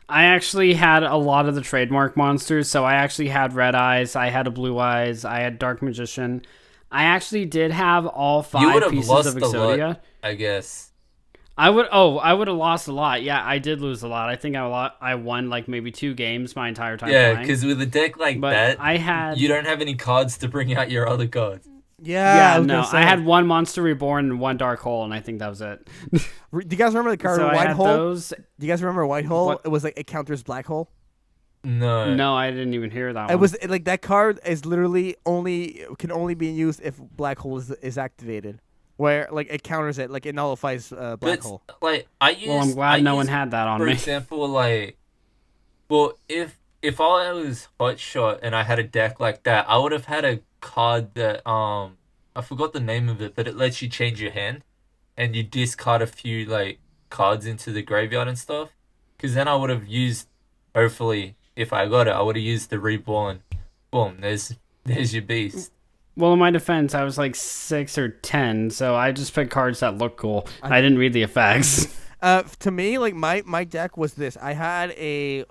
I actually had a lot of the trademark monsters. So I actually had Red Eyes, I had a Blue Eyes, I had Dark Magician. I actually did have all You would five have pieces lost of a lot, Exodia. I guess. I would have lost a lot. Yeah, I did lose a lot. I think I won like maybe 2 games my entire time Yeah, playing. because with a deck like But that, I had you don't have any cards to bring out your other cards. Yeah, I yeah, was no, gonna say. I had one Monster Reborn and one Dark Hole, and I think that was it. Do you guys remember the card So I White had Hole? those. Do you guys remember White Hole? What? It was like it counters Black Hole. No. No, I didn't even hear that It one. was like that card is literally can only be used if Black Hole is activated, where like it counters it, like it nullifies Black But Hole. like I use Well, I'm I glad no one use, had that on for me. example, like well if I was Hotshot and I had a deck like that, I would have had a card that I forgot the name of it, but it lets you change your hand and you discard a few like cards into the graveyard and stuff. Because then I would have used, hopefully, if I got it, I would have used the reborn. Boom, there's your beast. Well, in my defense, I was like 6 or 10, so I just picked cards that look cool. I didn't read the effects. To me, like my deck was this. I had a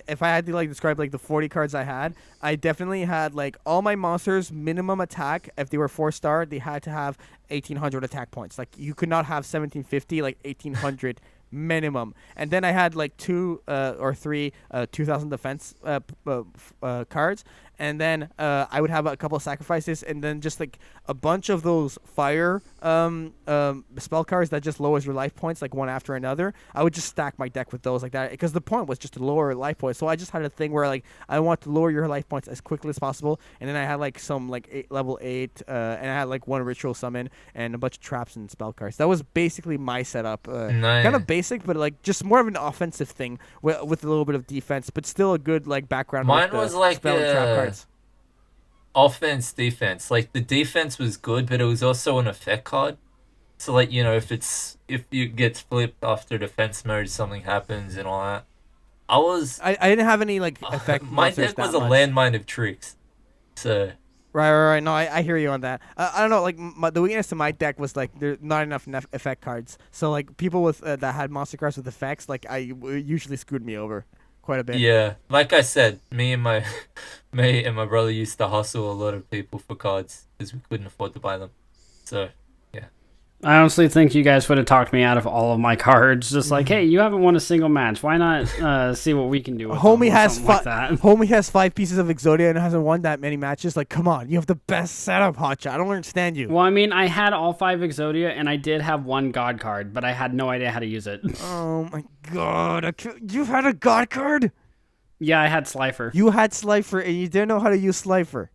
if I had to like describe like the 40 cards I had, I definitely had like all my monsters minimum attack. If they were 4-star, they had to have 1800 attack points. Like you could not have 1750, like 1800 minimum. And then I had like 2 or 3 2000 defense cards. And then I would have a couple of sacrifices, and then just like a bunch of those fire spell cards that just lowers your life points like one after another. I would just stack my deck with those like that, because the point was just to lower life points. So I just had a thing where like I want to lower your life points as quickly as possible, and then I had like some like level 8, and I had like one ritual summon and a bunch of traps and spell cards. That was basically my setup. Nice. Kind of basic, but like just more of an offensive thing with a little bit of defense, but still a good like background. Mine with was like spell and trap cards. Offense, defense. Like the defense was good, but it was also an effect card. So like, if you get flipped after defense mode, something happens and all that. I didn't have any like effect. My monsters deck was that a much. landmine of tricks. So Right. No, I hear you on that. I don't know. Like the weakness to my deck was like there's not enough effect cards. So like people with that had monster cards with effects, like usually screwed me over quite a bit. yeah, like I said, me and my brother used to hustle a lot of people for cards because we couldn't afford to buy them. So yeah. I honestly think you guys would have talked me out of all of my cards. Just like, hey, you haven't won a single match. Why not see what we can do with Homie them or has something like that? Homie has 5 pieces of Exodia and hasn't won that many matches. Like, come on, you have the best setup, Hotshot. I don't understand you. Well, I mean, I had all 5 Exodia, and I did have one God card, but I had no idea how to use it. Oh my god, you had a god card? Yeah, I had Slifer. You had Slifer and you didn't know how to use Slifer.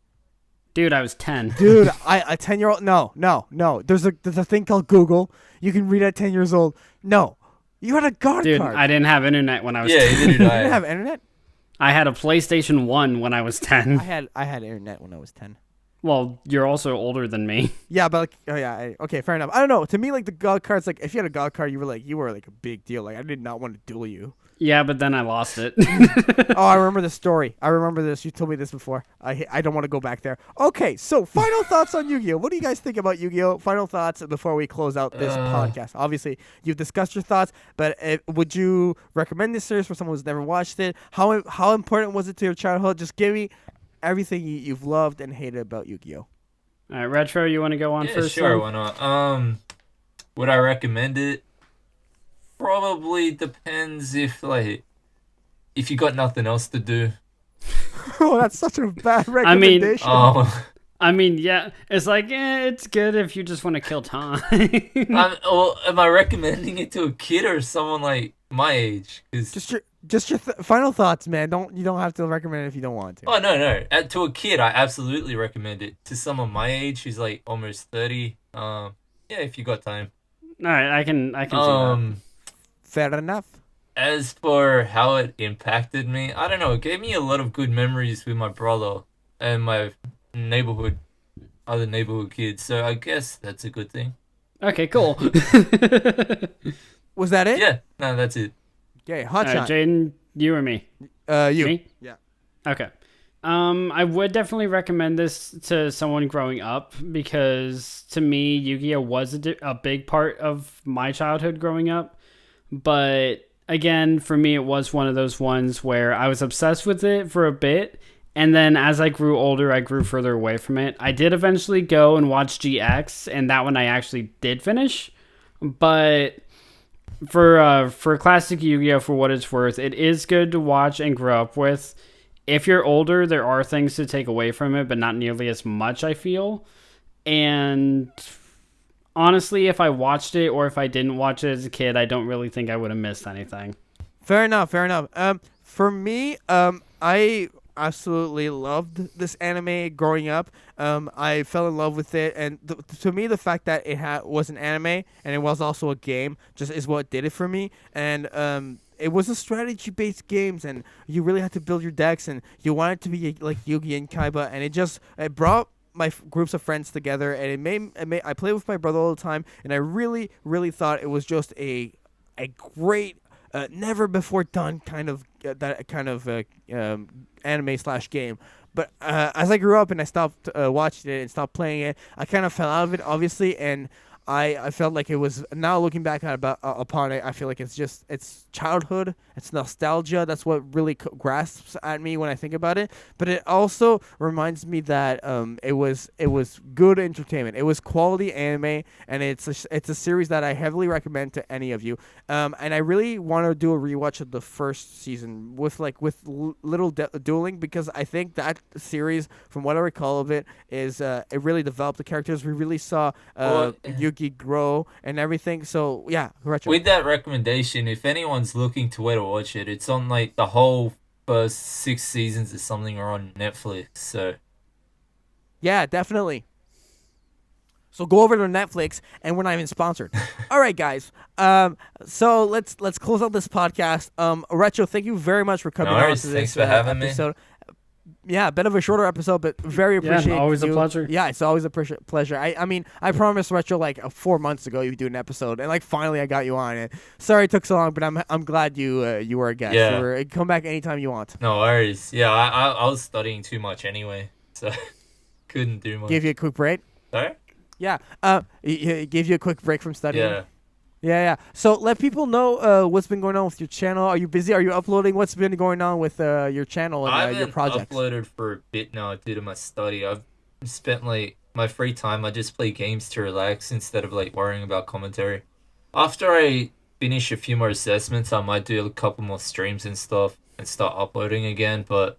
Dude, I was 10. Dude, a 10-year-old. No. There's a thing called Google. You can read at 10 years old. No, you had a god Dude, card. I didn't have internet when I was Yeah, 10. either did You didn't I. have internet. I had a PlayStation 1 when I was 10. I had internet when I was 10. Well, you're also older than me. Yeah, but like, oh yeah, okay, fair enough. I don't know. To me, like the god cards, like if you had a god card, you were like a big deal. Like I did not want to duel you. Yeah, but then I lost it. Oh, I remember the story. I remember this. You told me this before. I don't want to go back there. Okay, so final thoughts on Yu-Gi-Oh. What do you guys think about Yu-Gi-Oh? Final thoughts before we close out this podcast. Obviously, you've discussed your thoughts, but would you recommend this series for someone who's never watched it? How important was it to your childhood? Just give me everything you've loved and hated about Yu-Gi-Oh. All right, Retro, you want to go on Yeah, first? sure, then? why not? Would I recommend it? Probably depends if you got nothing else to do. Oh, that's such a bad I mean, recommendation. I mean, yeah, it's like, it's good if you just want to kill time. Am I recommending it to a kid or someone like my age? 'Cause- just your final thoughts, man. You don't have to recommend it if you don't want to. oh no. To a kid, I absolutely recommend it. To someone my age who's like almost 30, yeah, if you got time. All right, I can see that. Fair enough. As for how it impacted me, I don't know. It gave me a lot of good memories with my brother and my other neighborhood kids. So I guess that's a good thing. Okay, cool. Was that it? Yeah, no, that's it. Okay, All right, Hotshot. Jaden, you or me? You. Me? Yeah. Okay. I would definitely recommend this to someone growing up because to me, Yu-Gi-Oh was a big part of my childhood growing up. But again, for me, it was one of those ones where I was obsessed with it for a bit. And then as I grew older, I grew further away from it. I did eventually go and watch GX, and that one I actually did finish. But for classic Yu-Gi-Oh, for what it's worth, it is good to watch and grow up with. If you're older, there are things to take away from it, but not nearly as much, I feel. And honestly, if I watched it or if I didn't watch it as a kid, I don't really think I would have missed anything. Fair enough. Fair enough. For me, I absolutely loved this anime growing up. I fell in love with it, and to me, the fact that it was an anime and it was also a game just is what did it for me. And it was a strategy-based games, and you really had to build your decks, and you wanted to be like Yugi and Kaiba, and it brought my groups of friends together, and it made I played with my brother all the time, and I really thought it was just a great never before done kind of anime slash game. But as I grew up and I stopped watching it and stopped playing it, I kind of fell out of it, obviously, and I felt like it was, now looking back upon it, I feel like it's childhood, it's nostalgia. That's what really grasps at me when I think about it. But it also reminds me that it was good entertainment. It was quality anime, and it's a series that I heavily recommend to any of you. And I really want to do a rewatch of the first season with little dueling, because I think that series, from what I recall of it, is it really developed the characters. We really saw Yugi grow and everything. So yeah, Retro. With that recommendation, if anyone's looking to where to watch it, it's on like the whole first 6 seasons or something are on Netflix. So yeah, definitely. So go over to Netflix, and we're not even sponsored. All right, guys. So let's close out this podcast. Retro, thank you very much for coming on to this Thanks for having episode. me. Yeah, a bit of a shorter episode, but very appreciative. Yeah, always a pleasure. Yeah, it's always a pleasure. I mean, I promised Retro 4 months ago you'd do an episode, and finally I got you on it. Sorry it took so long, but I'm glad you were a guest. Yeah. Come back anytime you want. No worries. Yeah, I was studying too much anyway, so couldn't do much. Give you a quick break. Sorry? Yeah. Give you a quick break from studying. Yeah. Yeah. So let people know what's been going on with your channel. Are you busy? Are you uploading? What's been going on with your channel and your projects? I haven't uploaded for a bit now due to my study. I've spent my free time, I just play games to relax instead of worrying about commentary. After I finish a few more assessments, I might do a couple more streams and stuff and start uploading again, but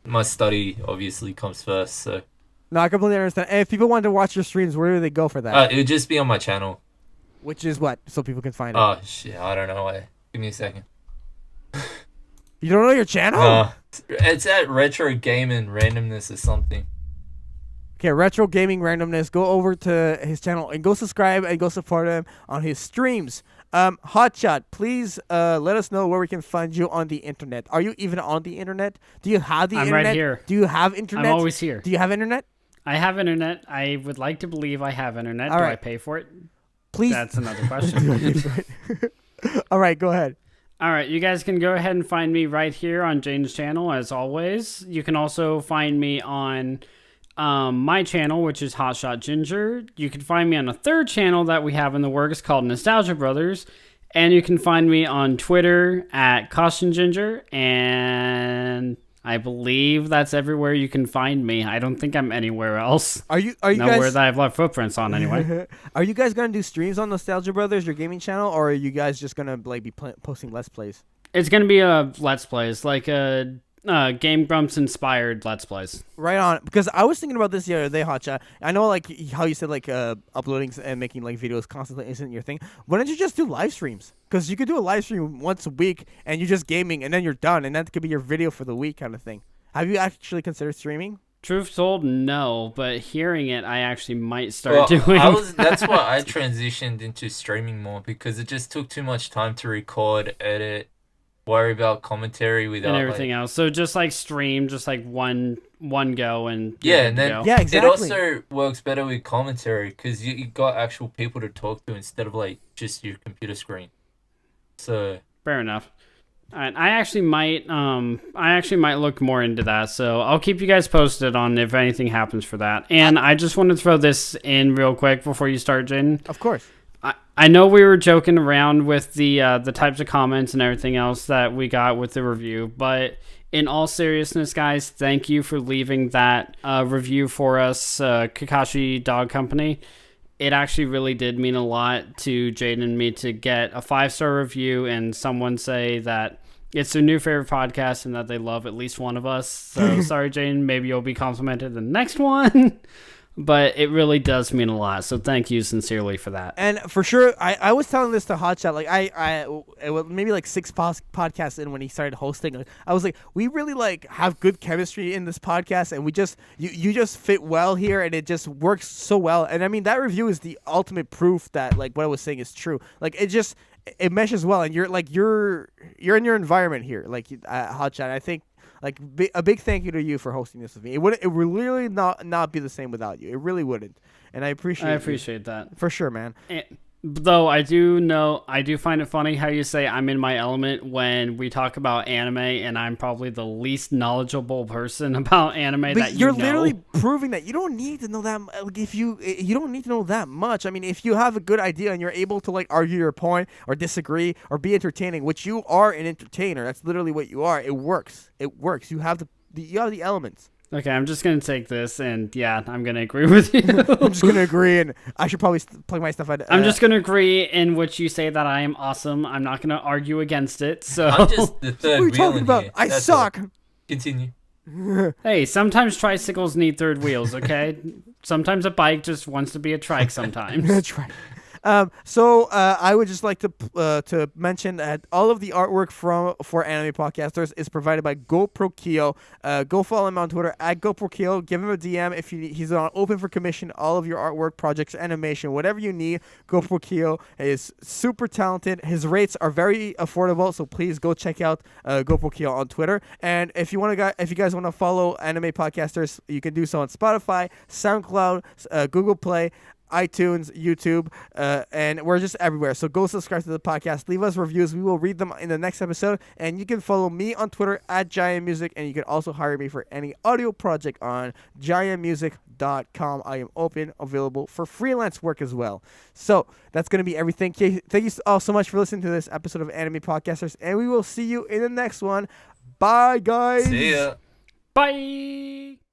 my study obviously comes first, so. No, I completely understand. And if people want to watch your streams, where do they go for that? It would just be on my channel. Which is what? So people can find it. Oh, shit. I don't know. Give me a second. You don't know your channel? No. It's at RetroGamer Randomness or something. Okay, Retro Gaming Randomness. Go over to his channel and go subscribe and go support him on his streams. Hotshot, please let us know where we can find you on the internet. Are you even on the internet? Do you have the internet? I'm right here. Do you have internet? I'm always here. Do you have internet? I have internet. I would like to believe I have internet. All Do right. I pay for it? Please. That's another question. All right, go ahead. All right, you guys can go ahead and find me right here on Jane's channel, as always. You can also find me on my channel, which is Hotshot Ginger. You can find me on a third channel that we have in the works called Nostalgia Brothers. And you can find me on Twitter at Caution Ginger, and I believe that's everywhere you can find me. I don't think I'm anywhere else. Are you nowhere guys that I've left footprints on anyway. Are you guys gonna do streams on Nostalgia Brothers, your gaming channel, or are you guys just gonna be posting Let's Plays? It's gonna be a Let's Plays, like a Game Grumps inspired Let's Plays. Right on, because I was thinking about this the other day, Hotshot. I know how you said uploading and making videos constantly isn't your thing. Why don't you just do live streams? Because you could do a live stream once a week and you're just gaming and then you're done, and that could be your video for the week kind of thing. Have you actually considered streaming? Truth told, no, but hearing it, I actually might start doing. That's why I transitioned into streaming more, because it just took too much time to record, edit, worry about commentary without and everything else. So just like stream, just like one go and yeah, and then Yeah, exactly. it also works better with commentary because you got actual people to talk to instead of like just your computer screen. So fair enough. All right, I actually might look more into that. So I'll keep you guys posted on if anything happens for that. And I just want to throw this in real quick before you start, Jaden. Of course. I know we were joking around with the types of comments and everything else that we got with the review, but in all seriousness, guys, thank you for leaving that review for us, Kakashi Dog Company. It actually really did mean a lot to Jaden and me to get a 5-star review and someone say that it's their new favorite podcast and that they love at least one of us. So sorry, Jaden, maybe you'll be complimented in the next one. But it really does mean a lot, so thank you sincerely for that. And for sure, I was telling this to Hotshot, like it was maybe like 6 podcasts in when he started hosting. Like, I was like, we really like have good chemistry in this podcast, and we just you just fit well here, and it just works so well. And I mean, that review is the ultimate proof that like what I was saying is true. Like it meshes well, and you're in your environment here, like Hotshot. I think. Like a big thank you to you for hosting this with me. It would really not be the same without you. It really wouldn't, and I appreciate that for sure, man. Though I do find it funny how you say I'm in my element when we talk about anime, and I'm probably the least knowledgeable person about anime but that you're know. literally proving that you don't need to know that. Like if you don't need to know that much. I mean, if you have a good idea and you're able to like argue your point or disagree or be entertaining, which you are an entertainer. That's literally what you are. It works. You have the elements. Okay, I'm just going to take this, and yeah, I'm going to agree with you. I'm just going to agree, and I should probably plug my stuff out. I'm just going to agree in which you say that I am awesome. I'm not going to argue against it, so... I'm just the What third are you wheel talking in about? here. I That's suck. all. Continue. Hey, sometimes tricycles need third wheels, okay? Sometimes a bike just wants to be a trike sometimes. That's right. So I would just like to mention that all of the artwork for Anime Podcasters is provided by GoProkyo. Go follow him on Twitter at GoProkyo. Give him a DM if he's on open for commission. All of your artwork, projects, animation, whatever you need. GoProkyo is super talented. His rates are very affordable, so please go check out GoProkyo on Twitter. And if you guys want to follow Anime Podcasters, you can do so on Spotify, SoundCloud, Google Play, iTunes, YouTube, and we're just everywhere. So go subscribe to the podcast. Leave us reviews. We will read them in the next episode. And you can follow me on Twitter at JaianMusic, and you can also hire me for any audio project on JaianMusic.com. I am available for freelance work as well. So that's going to be everything. Thank you all so much for listening to this episode of Anime Podcasters, and we will see you in the next one. Bye, guys. See ya. Bye!